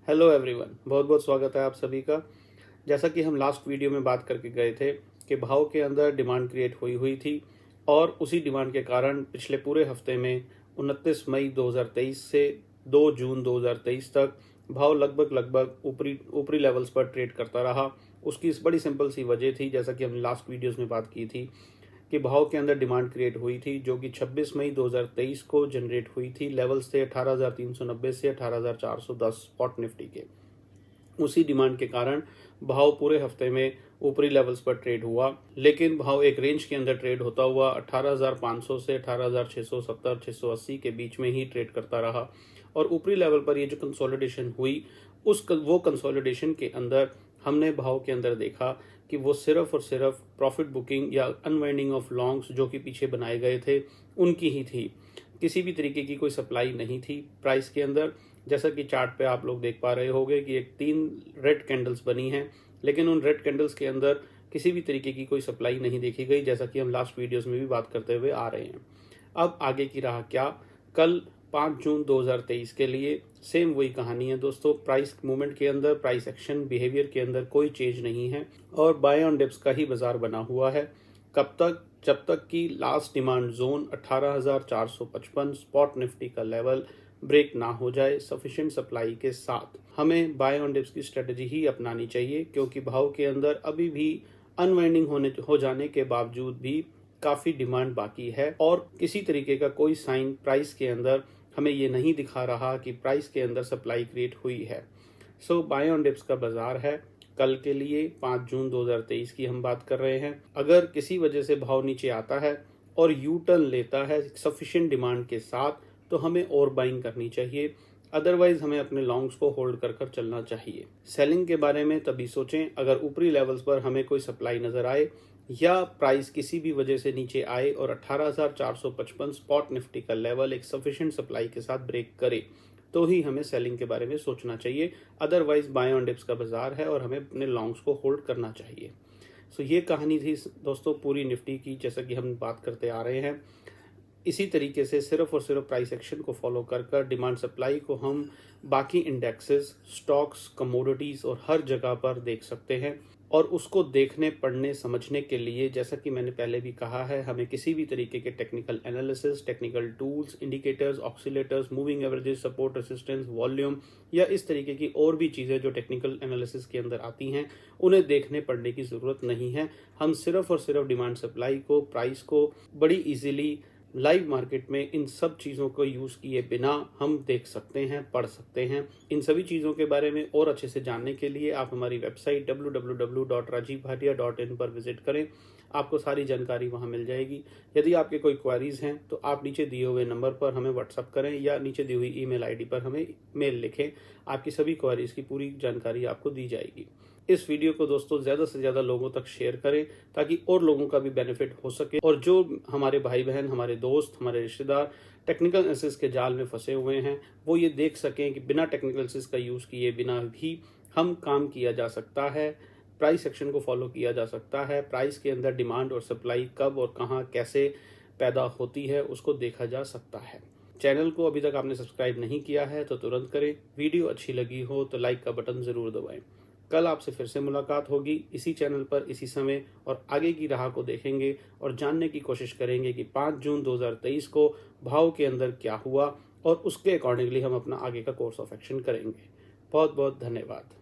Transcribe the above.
Hello everyone, बहुत बहुत स्वागत है आप सभी का। जैसा कि हम लास्ट वीडियो में बात करके गए थे कि भाव के अंदर डिमांड क्रिएट हुई थी और उसी डिमांड के कारण पिछले पूरे हफ्ते में 29 मई 2023 से 2 जून 2023 तक भाव लगभग ऊपरी लेवल्स पर ट्रेड करता रहा। उसकी इस बड़ी सिंपल सी वजह थी, जैसा कि हमने लास्ट वीडियोस में बात की थी, कि भाव के अंदर डिमांड क्रिएट हुई थी जो कि 26 मई 2023 को जनरेट हुई थी। लेवल्स थे 18,390 से 18,410 स्पॉट निफ्टी के। उसी डिमांड के कारण भाव पूरे हफ्ते में ऊपरी लेवल्स पर ट्रेड हुआ, लेकिन भाव एक रेंज के अंदर ट्रेड होता हुआ 18,500 से 18,670 680 के बीच में ही ट्रेड करता रहा। और ऊपरी लेवल पर ये जो कंसोलिडेशन हुई, वो कंसोलिडेशन के अंदर हमने भाव के अंदर देखा कि वो सिर्फ और सिर्फ प्रॉफिट बुकिंग या अनवाइंडिंग ऑफ लॉन्ग्स जो कि पीछे बनाए गए थे उनकी ही थी। किसी भी तरीके की कोई सप्लाई नहीं थी प्राइस के अंदर। जैसा कि चार्ट पे आप लोग देख पा रहे होंगे कि एक 3 रेड कैंडल्स बनी हैं, लेकिन उन रेड कैंडल्स के अंदर किसी भी तरीके की कोई सप्लाई नहीं देखी गई, जैसा कि हम लास्ट वीडियोस में भी बात करते हुए आ रहे हैं। अब आगे की राह क्या? कल 5 जून 2023 के लिए सेम वही कहानी है दोस्तों। प्राइस मूवमेंट के अंदर, प्राइस एक्शन बिहेवियर के अंदर कोई चेंज नहीं है और बाय ऑन डिप्स का ही बाजार बना हुआ है। कब तक? जब तक कि last demand zone 18,455 spot Nifty का लेवल ब्रेक ना हो जाए सफिशिएंट सप्लाई के साथ। हमें बाय ऑन डिप्स की स्ट्रेटजी ही अपनानी चाहिए, क्योंकि भाव के अंदर अभी भी अनवाइंडिंग हो जाने के बावजूद भी काफी डिमांड बाकी है और किसी तरीके का कोई साइन प्राइस के अंदर हमें ये नहीं दिखा रहा कि प्राइस के अंदर सप्लाई क्रिएट हुई है। सो बाय ऑन डिप्स का बाजार है कल के लिए। 5 जून 2023 की हम बात कर रहे हैं। अगर किसी वजह से भाव नीचे आता है और यू टर्न लेता है सफिशिएंट डिमांड के साथ, तो हमें और बाइंग करनी चाहिए। अदरवाइज हमें अपने लॉन्ग्स को होल्ड कर कर चलना चाहिए। सेलिंग के बारे में तभी सोचें अगर ऊपरी लेवल्स पर हमें कोई सप्लाई नजर आए या प्राइस किसी भी वजह से नीचे आए और 18,455 स्पॉट निफ्टी का लेवल एक सफिशिएंट सप्लाई के साथ ब्रेक करे, तो ही हमें सेलिंग के बारे में सोचना चाहिए। अदरवाइज बाय ऑन डिप्स का बाजार है और हमें अपने लॉन्ग्स को होल्ड करना चाहिए। सो ये कहानी थी दोस्तों पूरी निफ्टी की, जैसा कि हम बात करते आ रहे हैं। इसी तरीके से सिर्फ और सिर्फ प्राइस एक्शन को फॉलो कर कर डिमांड सप्लाई को हम बाकी इंडेक्सेस, स्टॉक्स, कमोडिटीज और हर जगह पर देख सकते हैं। और उसको देखने, पढ़ने, समझने के लिए, जैसा कि मैंने पहले भी कहा है, हमें किसी भी तरीके के technical analysis, technical tools, indicators, oscillators, moving averages, support, resistance, volume या इस तरीके की और भी चीज़ें जो टेक्निकल एनालिसिस के अंदर आती हैं, उन्हें देखने पढ़ने की ज़रूरत नहीं है। हम सिर्फ और सिर्फ डिमांड सप्लाई को, प्राइस को बड़ी ईजिली लाइव मार्केट में इन सब चीज़ों को यूज़ किए बिना हम देख सकते हैं, पढ़ सकते हैं। इन सभी चीज़ों के बारे में और अच्छे से जानने के लिए आप हमारी वेबसाइट www.rajivbhatia.in पर विजिट करें। आपको सारी जानकारी वहां मिल जाएगी। यदि आपके कोई क्वेरीज हैं तो आप नीचे दिए हुए नंबर पर हमें व्हाट्सअप करें या नीचे दी हुई ईमेल आईडी पर हमें मेल लिखें। आपकी सभी क्वेरीज की पूरी जानकारी आपको दी जाएगी। इस वीडियो को दोस्तों ज़्यादा से ज़्यादा लोगों तक शेयर करें ताकि और लोगों का भी बेनिफिट हो सके और जो हमारे भाई बहन, हमारे दोस्त, हमारे रिश्तेदार टेक्निकल एनालिसिस के जाल में फंसे हुए हैं, वो ये देख सकें कि बिना टेक्निकल एनालिसिस का यूज़ किए बिना भी हम काम किया जा सकता है। प्राइस एक्शन को फॉलो किया जा सकता है। प्राइस के अंदर डिमांड और सप्लाई कब और कहाँ कैसे पैदा होती है उसको देखा जा सकता है। चैनल को अभी तक आपने सब्सक्राइब नहीं किया है तो तुरंत करें। वीडियो अच्छी लगी हो तो लाइक का बटन ज़रूर दबाएं। कल आपसे फिर से मुलाकात होगी इसी चैनल पर, इसी समय, और आगे की राह को देखेंगे और जानने की कोशिश करेंगे कि 5 जून 2023 को भाव के अंदर क्या हुआ और उसके अकॉर्डिंगली हम अपना आगे का कोर्स ऑफ एक्शन करेंगे। बहुत बहुत धन्यवाद।